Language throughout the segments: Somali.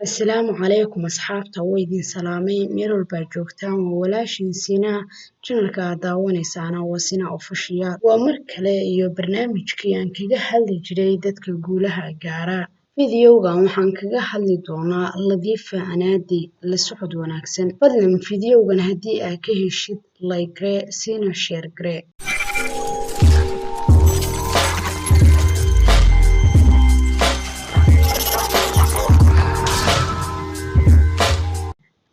Asalaamu calaykum asxaabta waa idin salaamay meel walbaa joogtaan waa walaashin Sinaa channelka aad daawanaysaana waa Sinaa Official waa mar kale iyo barnaamijkii aan kaga hadli jiray dadka guulaha gaara fiidiyowgan waxaan kaga hadli doonaa Latifa Anaadi la socod wanaagsan fadlan fiidiyowgan haddii aad ka heshid like garee siina share garee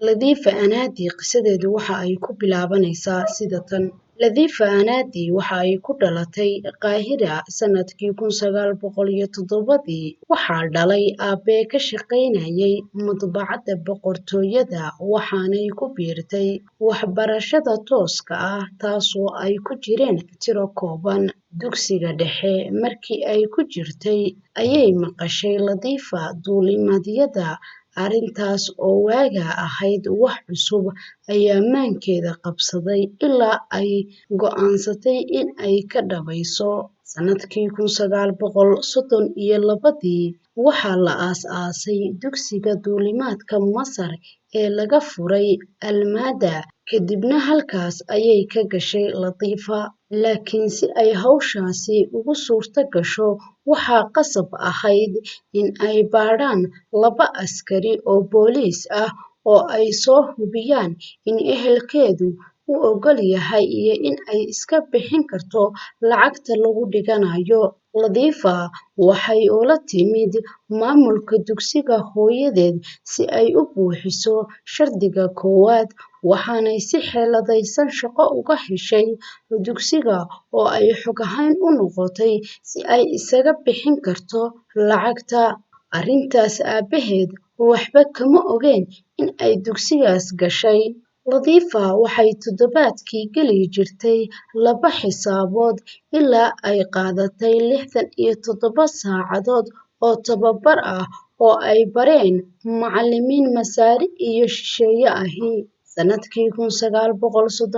Latifa Anaadi qisadeedu waxa ay ku bilaabanaysaa sida tan Latifa Anaadi waxa ay ku dhalatay Qaahira sanadkii 1907 waxaa dhalay aabe ka shaqaynayay madbacadda boqortooyada waxaanay ku biirtay waxbarashada tooska ah taasoo ay ku jireen tiro kooban dugsiga dhexe markii ay ku jirtay ayay maqashay Latifa duulimaadyada arrintaas oo waaga ahayd wax cusub ayaa maankeeda qabsaday ilaa ay go'aansatay in ay ka dhabayso sanadkii 1932 waxaa la aasaasay dugsiga duulimaadka Masar ee laga furay Almada kadibna halkaas ayay ka gashay Latifa laakiin si ay hawshaasi ugu suurto gasho waxaa qasab ahayd in ay baadhaan 2 askari oo booliis ah oo ay soo hubiyaan in ehelkeedu u oggol yahay iyo in ay iska bixin karto lacagta lagu dhiganayo Latifa waxay ula timid maamulka dugsiga hooyadeed si ay u buuxiso shardiga koowaad waxaanay si xeeladaysan shaqo uga heshay dugsiga oo ay xogahayn u noqotay si ay isaga bixin karto lacagta arrintaas aabaheed waxba kama ogeyn in ay dugsigaas gashay Latifa waxay toddobaadkii geli jirtay 2 xisaabood ilaa ay qaadatay 67 saacadood oo tababar ah oo ay bareen macallimiin Masaari iyo shisheeye ahi sanadkii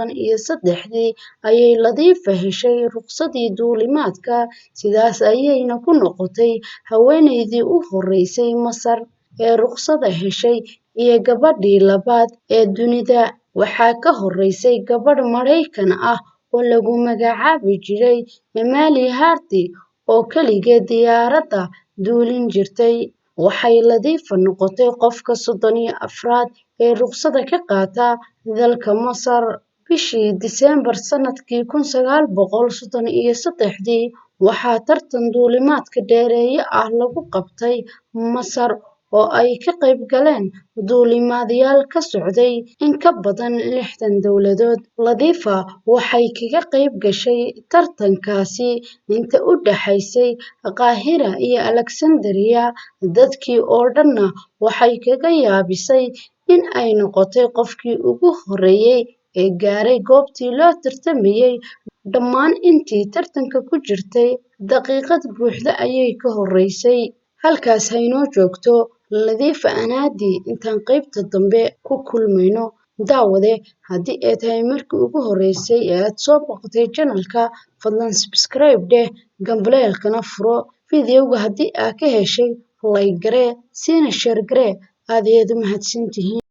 1933 ayay Latifa heshay ruqsaddii duulimaadka sidaas ayayna ku noqotay haweeneydii u horeysay Masar ee ruqsadda heshay iyo gabadhii labaad ee dunida waxaa ka horeysay gabadh Maraykan ah oo lagu magacaabi jiray Emily Hardy oo kaligeed diyaaradda duulin jirtay waxay Latifa noqotay qofka 34aad ee ruqsadda ka qaata dalka Masar bishii Diseembar sanadkii 1933 waxaa tartan duulimaadka dheereeye ah lagu qabtay Masar oo ay ka qayb galeen duulimaadyaal ka socday in ka badan 60 dowladood Latifa waxay kaga qayb gashay tartankaasi inta u dhaxaysay Qaahira iyo Alexandria dadkii oo dhanna waxay kaga yaabisay in ay noqotay qofkii ugu horeeyay ee gaaray goobtii loo tartamayay dhammaan intii tartanka ku jirtay daqiiqad buuxda ayay ka horeysay halkaas haynoo joogto Latifa Anaadi intaan qaybta dambe ku kulmayno daawade haddii ay tahay markii ugu horeysay ee aad soo booqatay channelka fadlan subscribe dheh gambaleelkana furo fiidiyowga haddii aad ka heshay like garee siina share garee aad ayaad u mahadsantihiin